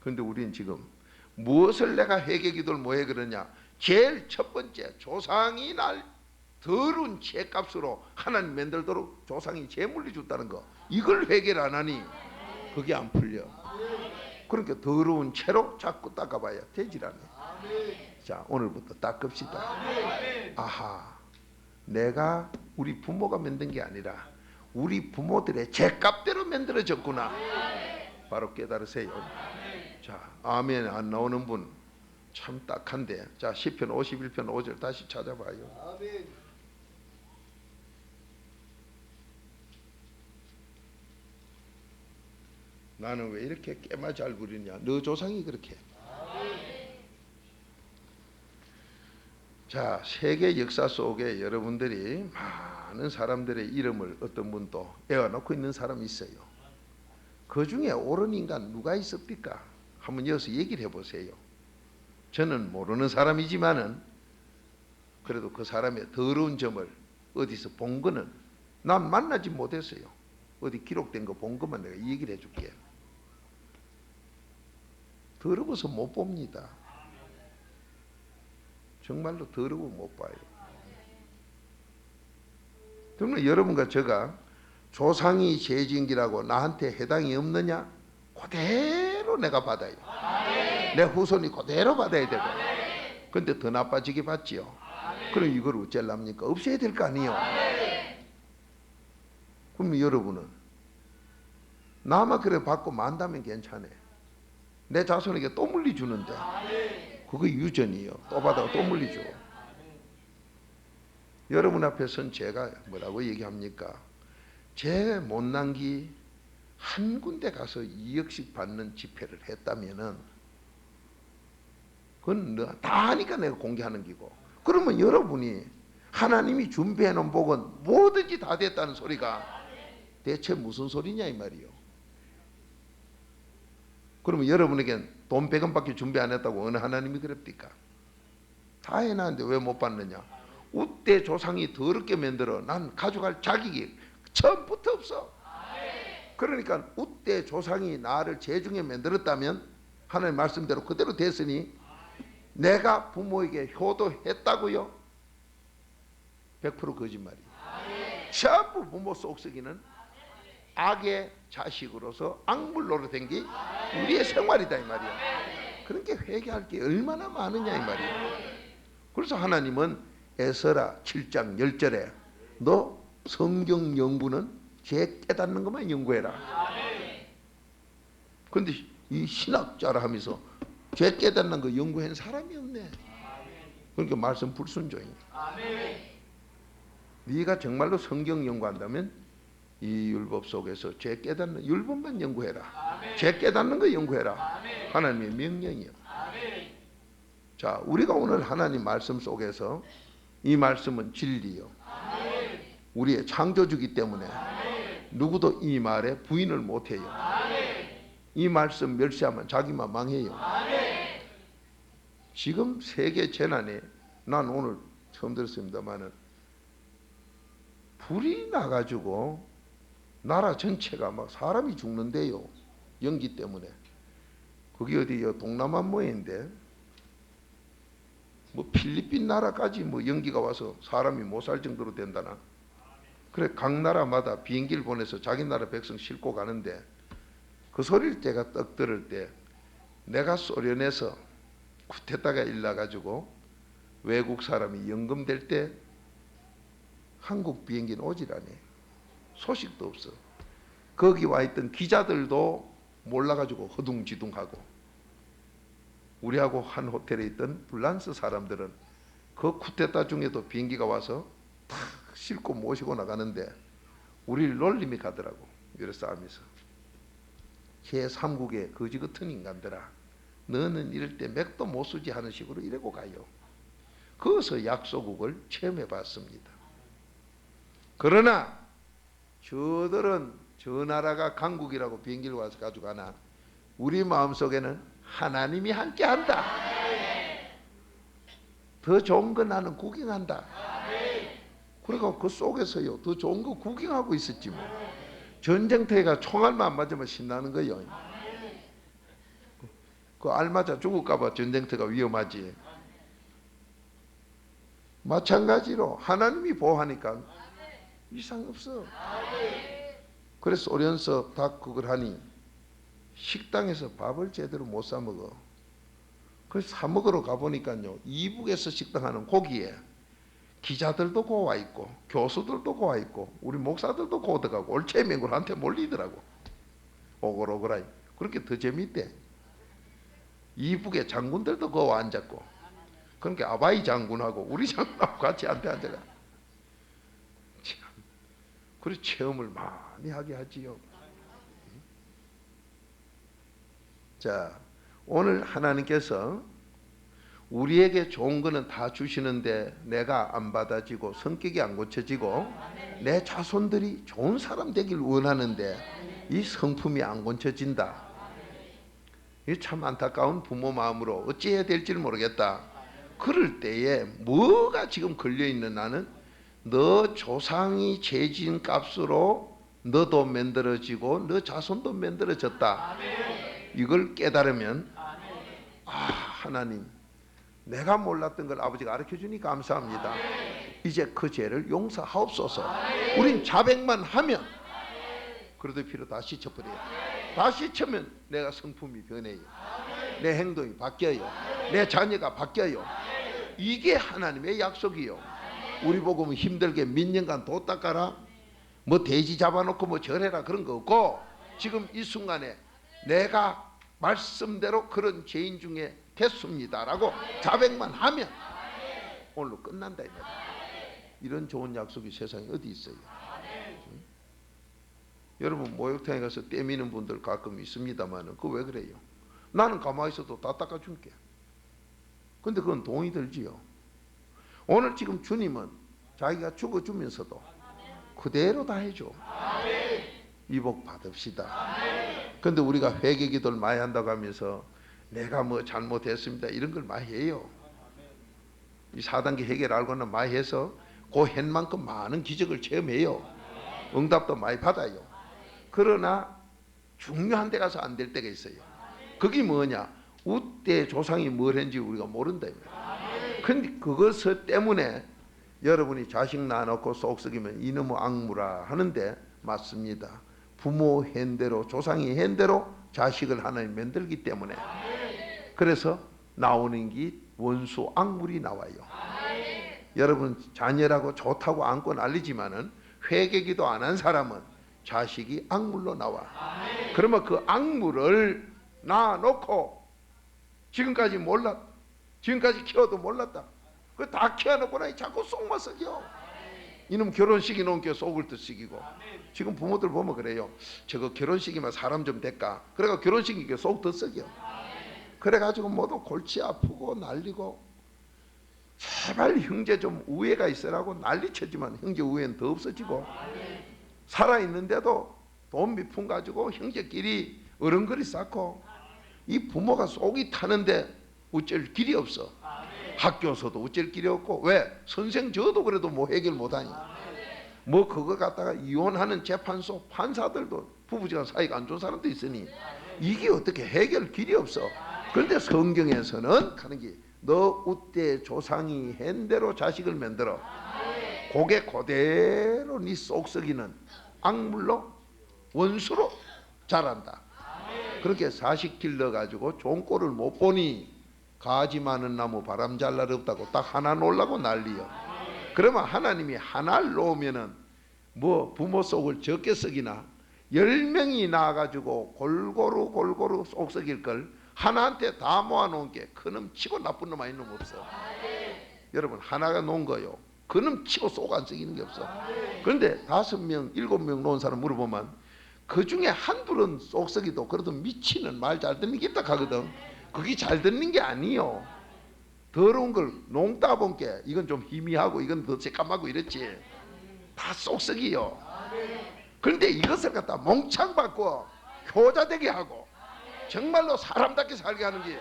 그런데 우리는 지금 무엇을 내가 회개기도를 뭐해 그러냐? 제일 첫 번째, 조상이 날 더러운 죄값으로 하나님 만들도록 조상이 죄 물려줬다는 거, 이걸 회개를 안 하니 그게 안 풀려. 그러니까 더러운 채로 자꾸 닦아봐야 되질 않아. 자, 오늘부터 닦읍시다. 아하, 내가 우리 부모가 만든 게 아니라 우리 부모들의 죄값대로 만들어졌구나. 바로 깨달으세요. 자, 아멘 안 나오는 분 참 딱한데. 자, 시편 51편 5절 다시 찾아봐요. 나는 왜 이렇게 깨마 잘 부리냐? 너 조상이 그렇게. 자, 세계 역사 속에 여러분들이 많은 사람들의 이름을 어떤 분도 외워놓고 있는 사람이 있어요. 그 중에 옳은 인간 누가 있습니까? 한번 여기서 얘기를 해보세요. 저는 모르는 사람이지만은 그래도 그 사람의 더러운 점을 어디서 본 거는 난 만나지 못했어요. 어디 기록된 거 본 것만 내가 얘기를 해줄게. 더러워서 못 봅니다. 정말로 더러워 못 봐요. 그러면 여러분과 제가 조상이 죄진기라고 나한테 해당이 없느냐? 그대로 내가 받아요. 내 후손이 그대로 받아야 되고. 근데 더 나빠지게 받지요. 그럼 이걸 어쩌랍니까? 없애야 될 거 아니에요. 그럼 여러분은 나만 그래 받고 만다면 괜찮아. 내 자손에게 또 물려주는데 그거 유전이에요. 또 받아가 또 물리죠. 여러분 앞에선 제가 뭐라고 얘기합니까? 제 못난기 한 군데 가서 2억씩 받는 집회를 했다면은 그건 다 하니까 내가 공개하는 기고. 그러면 여러분이 하나님이 준비해 놓은 복은 뭐든지 다 됐다는 소리가 대체 무슨 소리냐 이 말이요. 그러면 여러분에겐 돈 100원밖에 준비 안 했다고 어느 하나님이 그럽니까? 다 해놨는데 왜 못 받느냐? 우때 조상이 더럽게 만들어 난 가져갈 자격이 처음부터 없어. 그러니까 우때 조상이 나를 죄중에 만들었다면 하나님 말씀대로 그대로 됐으니 내가 부모에게 효도했다고요? 100% 거짓말이에요. 전부 부모 속썩이는 악의 자식으로서 악물 노릇한 게 우리의 생활이다 이 말이야. 그렇게 회개할 게 얼마나 많으냐 이 말이야. 그래서 하나님은 에스라 7장 10절에 너 성경 연구는 죄 깨닫는 것만 연구해라. 그런데 이 신학자라 하면서 죄 깨닫는 거 연구한 사람이 없네. 그러니까 말씀 불순종이야. 네가 정말로 성경 연구한다면 이 율법 속에서 죄 깨닫는 율법만 연구해라. 죄 깨닫는 거 연구해라. 하나님의 명령이요. 자, 우리가 오늘 하나님 말씀 속에서 이 말씀은 진리요. 우리의 창조주기 때문에 누구도 이 말에 부인을 못해요. 이 말씀 멸시하면 자기만 망해요. 지금 세계 재난에 난 오늘 처음 들었습니다만은 불이 나가지고 나라 전체가 막 사람이 죽는데요. 연기 때문에. 그게 어디요? 동남아 뭐인데 뭐 필리핀 나라까지 뭐 연기가 와서 사람이 못 살 정도로 된다나. 그래 각 나라마다 비행기를 보내서 자기 나라 백성 싣고 가는데 그 소리를 제가 떡 들을 때 내가 소련에서 쿠데타가 일나가지고 외국 사람이 연금될 때 한국 비행기는 오질 않아요. 소식도 없어. 거기 와 있던 기자들도 몰라가지고 허둥지둥하고 우리하고 한 호텔에 있던 불란스 사람들은 그 쿠데타 중에도 비행기가 와서 탁 싣고 모시고 나가는데 우리를 놀림이 가더라고. 이래 싸우면서 제3국의 거지 같은 인간들아 너는 이럴 때 맥도 못 쓰지 하는 식으로 이러고 가요. 거기서 약소국을 체험해 봤습니다. 그러나 저들은 저 나라가 강국이라고 비행기를 와서 가져가나 우리 마음속에는 하나님이 함께한다. 더 좋은 거 나는 구경한다. 그러니까 그 속에서요 더 좋은 거 구경하고 있었지 뭐. 전쟁터에가 총알만 안 맞으면 신나는 거예요. 그 알맞아 죽을까봐 전쟁터가 위험하지. 마찬가지로 하나님이 보호하니까 이상 없어. 그래서 오련서 다 그걸 하니 식당에서 밥을 제대로 못 사 먹어. 그래서 사 먹으러 가보니까요, 이북에서 식당하는 고기에 기자들도 고와 있고 교수들도 고와 있고 우리 목사들도 고들어가고 올체맹골한테 몰리더라고. 오글오글하이. 그렇게 더 재밌대. 이북에 장군들도 고와 앉았고, 그러니까 아바이 장군하고 우리 장군하고 같이 한테 앉아가. 참, 그래 체험을 많이 하게 하지요. 자, 오늘 하나님께서 우리에게 좋은 거는 다 주시는데 내가 안 받아지고 성격이 안 고쳐지고 내 자손들이 좋은 사람 되길 원하는데 이 성품이 안 고쳐진다. 이게 참 안타까운 부모 마음으로 어찌해야 될지를 모르겠다. 그럴 때에 뭐가 지금 걸려있는 나는 너 조상이 죄진 값으로 너도 만들어지고 너 자손도 만들어졌다. 이걸 깨달으면 하나님 내가 몰랐던 걸 아버지가 가르쳐주니 감사합니다. 이제 그 죄를 용서하옵소서. 우린 자백만 하면 그래도 필요 다 씻어버려요. 다 씻으면 내가 성품이 변해요. 내 행동이 바뀌어요. 내 자녀가 바뀌어요. 이게 하나님의 약속이요. 우리 보고 뭐 힘들게 몇 년간 도 닦아라, 뭐 돼지 잡아놓고 뭐 절해라 그런 거 없고 지금 이 순간에 내가 말씀대로 그런 죄인 중에 됐습니다라고 자백만 하면 오늘로 끝난다 이 말이야. 이런 좋은 약속이 세상에 어디 있어요? 응? 여러분 목욕탕에 가서 떼미는 분들 가끔 있습니다만 그거 왜 그래요? 나는 가만히 있어도 다 닦아줄게. 근데 그건 돈이 들지요. 오늘 지금 주님은 자기가 죽어주면서도 그대로 다 해줘. 이 복 받읍시다. 근데 우리가 회개 기도를 많이 한다고 하면서 내가 뭐 잘못했습니다 이런 걸 많이 해요. 이 4단계 해결 알고는 많이 해서 그 했만큼 많은 기적을 체험해요. 응답도 많이 받아요. 그러나 중요한 데 가서 안 될 때가 있어요. 그게 뭐냐? 우때 조상이 뭘 했는지 우리가 모른다. 근데 그것 때문에 여러분이 자식 낳아놓고 쏙썩이면 이놈의 악무라 하는데 맞습니다. 부모 한대로 조상이 한대로 자식을 하나님 만들기 때문에 그래서 나오는 게 원수 악물이 나와요. 여러분 자녀라고 좋다고 안고 난리지만은 회개기도 안 한 사람은 자식이 악물로 나와. 그러면 그 악물을 낳아놓고 지금까지 키워도 몰랐다. 그 다 키워놓고 나니 자꾸 속만 썩여. 이놈 결혼식이 놓은 속을 또 썩이고. 지금 부모들 보면 그래요. 저거 결혼식이면 사람 좀 될까? 그래가 결혼식이니까 속 더 썩여. 그래가지고 모두 골치 아프고 난리고. 제발 형제 좀 우애가 있으라고 난리쳤지만 형제 우애는 더 없어지고. 살아있는데도 돈 몇 푼 가지고 형제끼리 어른거리 쌓고. 이 부모가 속이 타는데 어쩔 길이 없어. 학교에서도 어쩔 길이 없고. 왜? 선생 저도 그래도 뭐 해결 못하니. 뭐 그거 갖다가 이혼하는 재판소 판사들도 부부지간 사이가 안 좋은 사람도 있으니 이게 어떻게 해결 길이 없어. 그런데 성경에서는 하는 게 너 우때 조상이 한 대로 자식을 만들어. 그게 그대로 네 쏙썩이는 악물로 원수로 자란다. 그렇게 자식 길러가지고 좋은 꼴을 못 보니 가지 많은 나무 바람 잘 날 없다고 딱 하나 놓으려고 난리요. 그러면 하나님이 하나를 놓으면은 뭐 부모 속을 적게 썩이나 10명이 나와가지고 골고루 속 썩일 걸 하나한테 다 모아놓은 게 그놈 치고 나쁜 놈 아닌 놈 없어. 여러분 하나가 놓은 거요. 그놈 치고 속 안 썩이는 게 없어. 그런데 5명 7명 놓은 사람 물어보면 그 중에 한둘은 속 썩이도 그래도 미치는 말 잘 듣는 게 있다 하거든. 그게 잘 듣는 게 아니요. 더러운 걸 농따 본 게 이건 좀 희미하고 이건 더 새까맣고 이랬지. 다 쏙썩이요. 그런데 이것을 갖다 몽창 바꿔 효자되게 하고 정말로 사람답게 살게 하는 게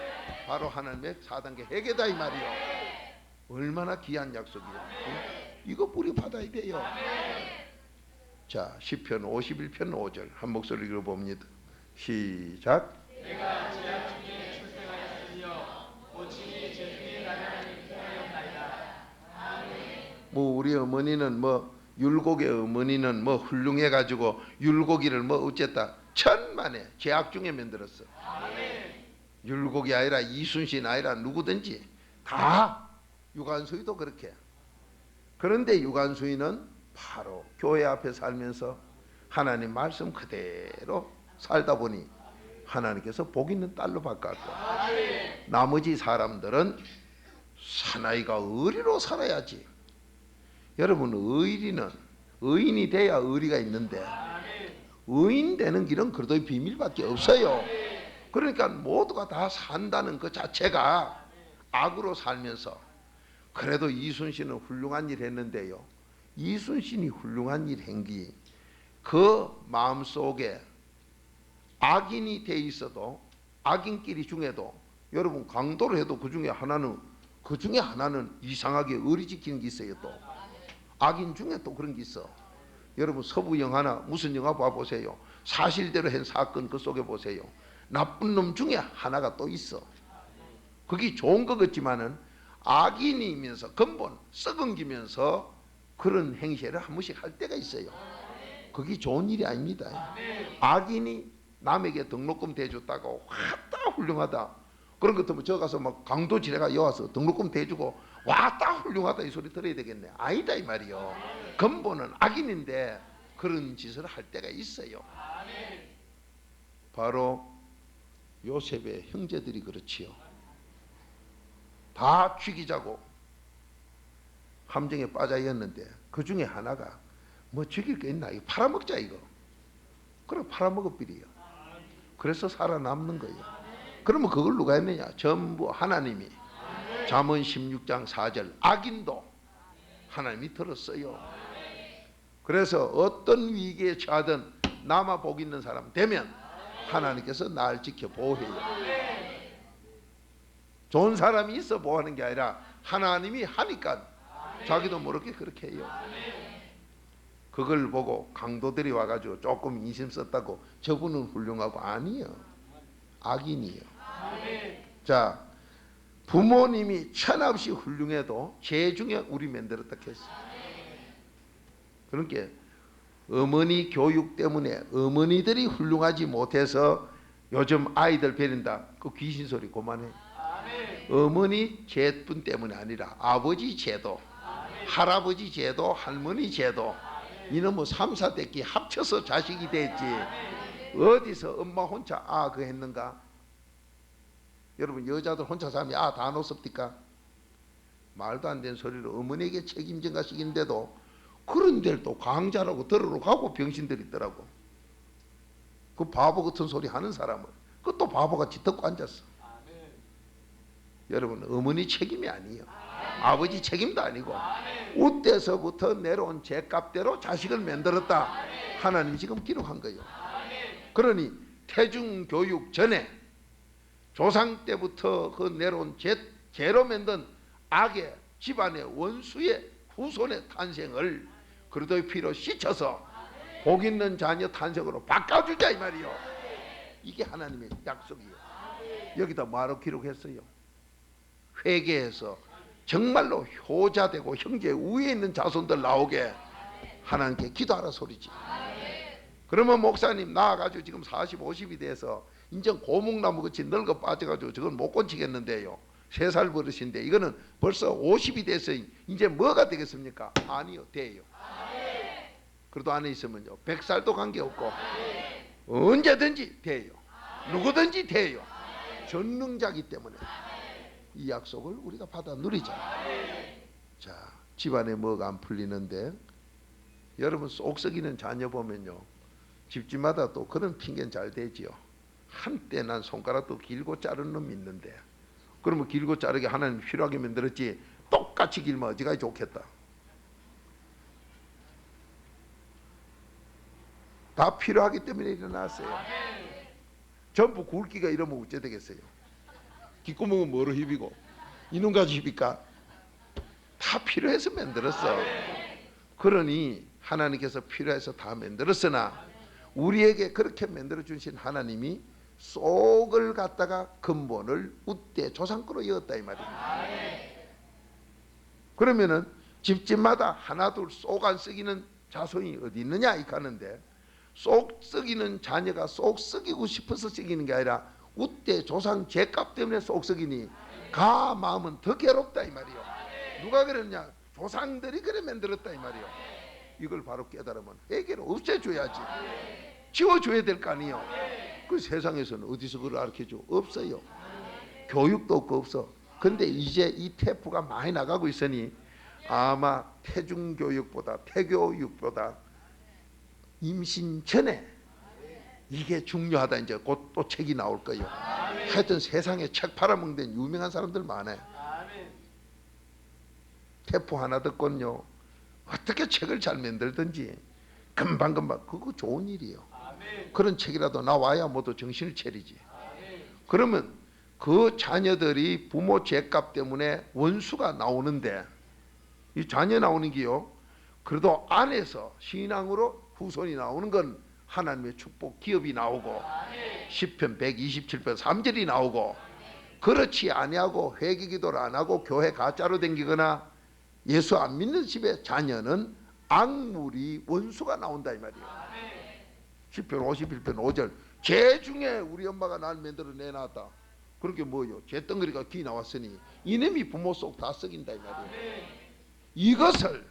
바로 하나님의 4단계 회개다 이 말이요. 얼마나 귀한 약속이에요. 이거 뿌리 받아야 돼요. 자, 시편 51편 5절 한 목소리 읽어봅니다. 시작. 내가 제약 중에 출생하여 뭐 우리 어머니는 뭐 율곡의 어머니는 뭐 훌륭해 가지고 율곡이를 뭐 어쨌다 천만에 제약 중에 만들었어. 율곡이 아니라 이순신 아니라 누구든지 다 유관수이도 그렇게. 그런데 유관수이는 바로 교회 앞에 살면서 하나님 말씀 그대로 살다 보니 하나님께서 복 있는 딸로 바꿨고, 나머지 사람들은 사나이가 의리로 살아야지. 여러분, 의인이 돼야 의리가 있는데 의인 되는 길은 그래도 비밀밖에 없어요. 그러니까 모두가 다 산다는 그 자체가 악으로 살면서, 그래도 이순신은 훌륭한 일 했는데요, 이순신이 훌륭한 일 행기 그 마음속에 악인이 돼 있어도 악인끼리 중에도 여러분 강도를 해도 그 중에 하나는 이상하게 의리 지키는 게 있어요. 또 악인 중에 또 그런 게 있어. 여러분 서부 영화나 무슨 영화 봐보세요. 사실대로 한 사건 그 속에 보세요. 나쁜 놈 중에 하나가 또 있어. 그게 좋은 것 같지만은 악인이면서 근본 썩은기면서 그런 행세를 한 번씩 할 때가 있어요. 그게 좋은 일이 아닙니다. 악인이 남에게 등록금 대줬다고 왔다 훌륭하다 그런 것 같으면 저 가서 막 강도지레가 여와서 등록금 대주고 왔다 훌륭하다 이 소리 들어야 되겠네. 아니다 이 말이요. 근본은 악인인데 그런 짓을 할 때가 있어요. 바로 요셉의 형제들이 그렇지요. 다 죽이자고 함정에 빠져 있었는데 그 중에 하나가 뭐 죽일 게 있나, 이거 팔아먹자 이거. 그래 팔아먹어버려요. 그래서 살아남는 거예요. 그러면 그걸 누가 했느냐? 전부 하나님이. 잠언 16장 4절 악인도 하나님이 들었어요. 그래서 어떤 위기에 처하든 남아 복 있는 사람 되면 하나님께서 날 지켜 보호해요. 좋은 사람이 있어 보호하는 게 아니라 하나님이 하니까 자기도 모르게 그렇게 해요. 그걸 보고 강도들이 와가지고 조금 인심 썼다고 저분은 훌륭하고 아니요, 악인이요. 자, 부모님이 천없이 훌륭해도 죄 중에 우리 만들었다 했어. 그러니까 어머니 교육 때문에 어머니들이 훌륭하지 못해서 요즘 아이들 베린다 그 귀신 소리 그만해. 어머니 죄뿐 때문이 아니라 아버지 죄도, 할아버지 죄도, 할머니 죄도, 이놈의 3, 4대끼 합쳐서 자식이 됐지 어디서 엄마 혼자 그 했는가? 여러분 여자들 혼자 살면 다 놓습니까? 말도 안 되는 소리를 어머니에게 책임진가 시킨데도 그런 데를 또 강자라고 들으러 가고 병신들이 있더라고. 그 바보 같은 소리 하는 사람은 그것도 바보같이 듣고 앉았어. 여러분 어머니 책임이 아니에요. 아버지 책임도 아니고 우때서부터 내려온 죄값대로 자식을 만들었다. 하나님 지금 기록한 거예요. 그러니 태중교육 전에 조상 때부터 그 내려온 죄로 만든 악의 집안의 원수의 후손의 탄생을 그리스도의 피로 씻어서 복 있는 자녀 탄생으로 바꿔주자 이 말이요. 이게 하나님의 약속이에요. 여기다 뭐하러 기록했어요? 회개해서 정말로 효자되고 형제 위에 있는 자손들 나오게 하나님께 기도하라 소리지. 그러면 목사님 나와가지고 지금 40, 50이 돼서 이제 고목나무 같이 늙어 빠져가지고 저건 못 건치겠는데요. 3살 버릇인데 이거는 벌써 50이 돼서 이제 뭐가 되겠습니까? 아니요, 돼요. 그래도 안에 있으면요 100살도 관계없고 언제든지 돼요. 누구든지 돼요. 전능자기 때문에 이 약속을 우리가 받아 누리자. 자, 집안에 뭐가 안 풀리는데 여러분 속 썩이는 자녀 보면요 집집마다 또 그런 핑계는 잘 되지요. 한때 난 손가락도 길고 자른 놈이 있는데 그러면 길고 자르게 하나님 필요하게 만들었지 똑같이 길면 어디가 좋겠다. 다 필요하기 때문에 일어났어요. 전부 굵기가 이러면 어째 되겠어요? 귓구멍은 뭐로 힙이고 이놈까지 힙니까? 다 필요해서 만들었어. 그러니 하나님께서 필요해서 다 만들었으나 우리에게 그렇게 만들어 주신 하나님이 속을 갖다가 근본을 웃대 조상거로 이었다 이 말이에요. 그러면은 집집마다 하나둘 쏙 안 썩이는 자손이 어디 있느냐 이렇게 하는데, 쏙 썩이는 자녀가 쏙 썩이고 싶어서 썩이는 게 아니라 우때 조상 죄값 때문에 쏙 썩이니 가 마음은 더 괴롭다 이 말이요. 누가 그랬냐? 조상들이 그래 만들었다 이 말이요. 이걸 바로 깨달으면 회개를 없애줘야지. 지워줘야 될 거 아니에요. 그 세상에서는 어디서 그걸 가르쳐줘? 없어요. 교육도 없고 없어. 근데 이제 이 태포가 많이 나가고 있으니 아마 태중교육보다 태교육보다 임신 전에 이게 중요하다. 이제 곧 또 책이 나올 거예요. 하여튼 세상에 책 팔아먹는 유명한 사람들 많아요. 태포 하나 듣고는요 어떻게 책을 잘 만들든지 금방금방 그거 좋은 일이에요. 그런 책이라도 나와야 모두 정신을 차리지. 그러면 그 자녀들이 부모 죄값 때문에 원수가 나오는데, 이 자녀 나오는 게요 그래도 안에서 신앙으로 후손이 나오는 건 하나님의 축복 기업이 나오고 시편 127편 3절이 나오고, 그렇지 아니하고 회개기도를 안 하고 교회 가짜로 댕기거나 예수 안 믿는 집의 자녀는 악물이 원수가 나온다 이 말이에요. 시편 51편 5절 죄 중에 우리 엄마가 날 만들어 내놨다. 그렇게 뭐요? 죄덩어리가 귀 나왔으니 이놈이 부모 속 다 썩인다 이 말이에요. 이것을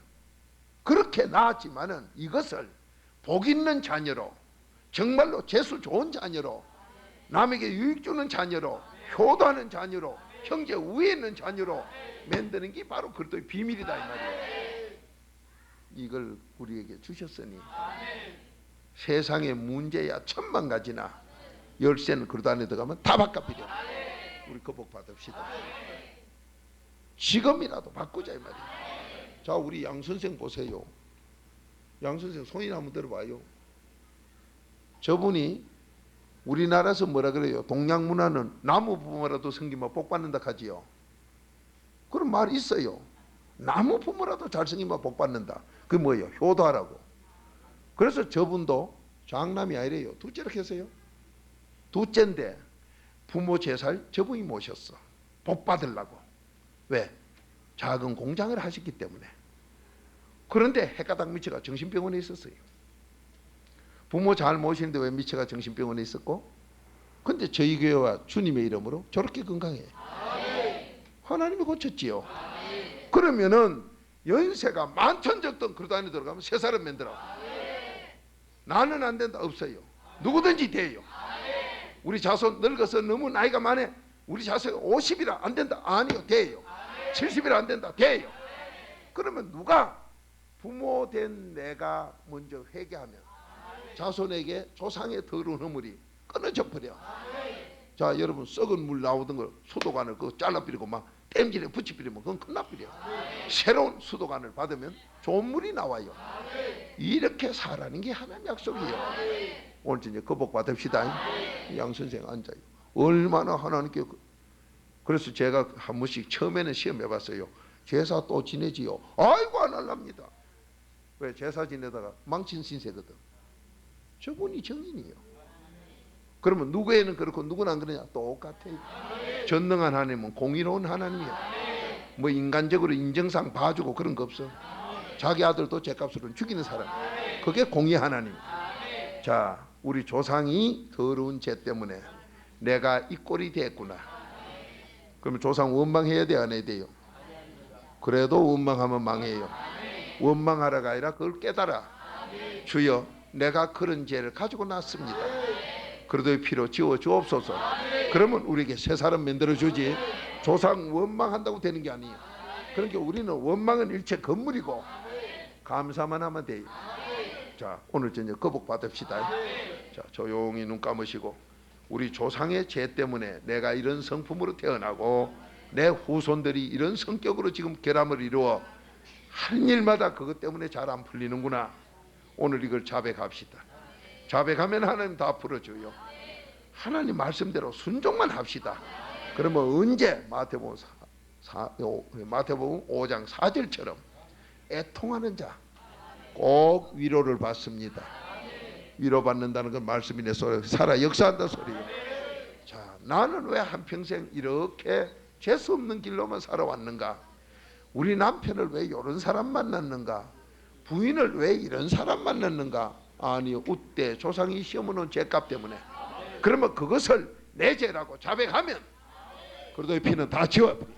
그렇게 낳았지만은 이것을 복 있는 자녀로, 정말로 재수 좋은 자녀로, 남에게 유익 주는 자녀로, 효도하는 자녀로, 형제 우에 있는 자녀로 만드는 게 바로 그리스도의 비밀이다 이 말이에요. 이걸 우리에게 주셨으니 세상의 문제야 천만 가지나 열쇠는 그릇 안에 들어가면 다 바꿔버려. 우리 그 복 받읍시다. 지금이라도 바꾸자 이 말이에요. 자, 우리 양 선생 보세요. 양 선생 손이나 한번 들어봐요. 저분이 우리나라에서 뭐라 그래요? 동양 문화는 나무 부모라도 섬기면 복 받는다 하지요. 그런 말이 있어요. 나무 부모라도 잘 섬기면 복 받는다. 그게 뭐예요? 효도하라고. 그래서 저분도 장남이 아니래요. 둘째로 했어요. 둘째인데 부모 제사를 저분이 모셨어. 복 받으려고. 왜? 작은 공장을 하셨기 때문에. 그런데 해가닥 미처가 정신병원에 있었어요. 부모 잘 모시는데 왜 미처가 정신병원에 있었고? 근데 저희 교회와 주님의 이름으로 저렇게 건강해. 하나님이 고쳤지요. 그러면은 연세가 만천적던 그릇 안에 들어가면 세 사람 만들어. 나는 안 된다 없어요. 누구든지 돼요. 우리 자손 늙어서 너무 나이가 많아. 우리 자손 50이라 안 된다. 아니요, 돼요. 70이라 안 된다. 돼요. 그러면 누가 부모 된 내가 먼저 회개하면 자손에게 조상의 더러운 허물이 끊어져 버려. 자, 여러분 썩은 물 나오던 걸 수도관을 그거 잘라버리고 막 땜질에 붙여버리면 그건 끝나버려. 새로운 수도관을 받으면 좋은 물이 나와요. 이렇게 살라는 게 하나님 약속이에요. 오늘 이제 그 복 받읍시다. 양 선생 앉아요. 얼마나 하나님께. 그래서 제가 한 번씩 처음에는 시험해봤어요. 제사 또 지내지요? 아이고 안 할랍니다. 왜? 제사 지내다가 망친 신세거든. 저분이 정인이에요. 그러면 누구에는 그렇고 누구는 안 그러냐? 똑같아요. 전능한 하나님은 공의로운 하나님이에요. 뭐 인간적으로 인정상 봐주고 그런 거 없어. 자기 아들도 죗값으로 죽이는 사람. 그게 공의 하나님. 자, 우리 조상이 더러운 죄 때문에 내가 이 꼴이 됐구나. 그러면 조상 원망해야 돼, 안 해야 돼요? 그래도 원망하면 망해요. 원망하라가 아니라 그걸 깨달아. 주여, 내가 그런 죄를 가지고 났습니다. 그래도 피로 지워 주옵소서. 그러면 우리에게 새 사람 만들어 주지. 조상 원망한다고 되는 게 아니에요. 그러니까 우리는 원망은 일체 건물이고 감사만 하면 돼요. 자, 오늘 저녁 거복 받읍시다. 자, 조용히 눈 감으시고, 우리 조상의 죄 때문에 내가 이런 성품으로 태어나고 내 후손들이 이런 성격으로 지금 결함을 이루어 하는 일마다 그것 때문에 잘 안 풀리는구나. 오늘 이걸 자백합시다. 자백하면 하나님 다 풀어줘요. 하나님 말씀대로 순종만 합시다. 그러면 언제 마태복음 5장 4절처럼 애통하는 자 꼭 위로를 받습니다. 위로받는다는 건 말씀이 내 속에 살아 역사한다 소리예요. 자, 나는 왜 한평생 이렇게 재수 없는 길로만 살아왔는가? 우리 남편을 왜 이런 사람 만났는가? 부인을 왜 이런 사람 만났는가? 아니, 웃대 조상이 시어머는 죄값 때문에. 그러면 그것을 내 죄라고 자백하면 그래도 피는 다 지워버려.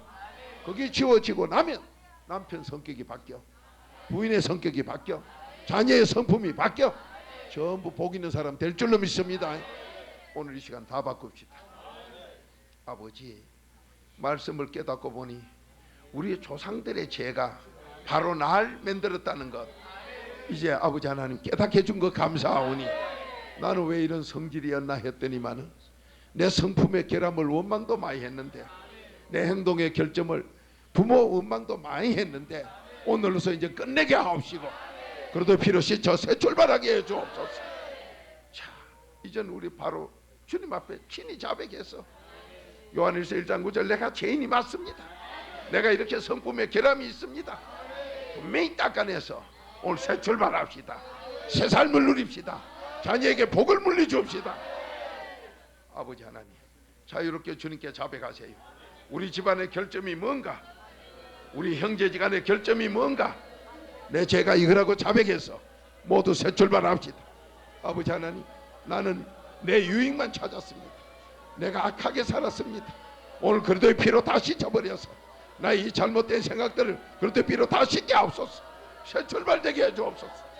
그게 지워지고 나면 남편 성격이 바뀌어, 부인의 성격이 바뀌어, 자녀의 성품이 바뀌어, 전부 복 있는 사람 될 줄로 믿습니다. 오늘 이 시간 다 바꿉시다. 아버지, 말씀을 깨닫고 보니 우리 조상들의 죄가 바로 날 만들었다는 것, 이제 아버지 하나님 깨닫게 해준 것 감사하오니 나는 왜 이런 성질이었나 했더니만은 내 성품의 결함을 원망도 많이 했는데, 내 행동의 결점을 부모 원망도 많이 했는데, 오늘로서 이제 끝내게 하옵시고 그래도 피로 씻어 새 출발하게 해주옵소서. 자, 이젠 우리 바로 주님 앞에 친히 자백해서 요한일서 1장 9절 내가 죄인이 맞습니다. 내가 이렇게 성품의 결함이 있습니다. 분명히 닦아내서 오늘 새 출발합시다. 새 삶을 누립시다. 자녀에게 복을 물려주옵시다. 아버지 하나님, 자유롭게 주님께 자백하세요. 우리 집안의 결점이 뭔가, 우리 형제지간의 결점이 뭔가, 내 죄가 이거라고 자백해서 모두 새 출발합시다. 아버지 하나님, 나는 내 유익만 찾았습니다. 내가 악하게 살았습니다. 오늘 그리스도의 피로 다 씻어버려서 나의 이 잘못된 생각들을 그리스도의 피로 다 씻게 하옵소서. 새 출발되게 해주옵소서.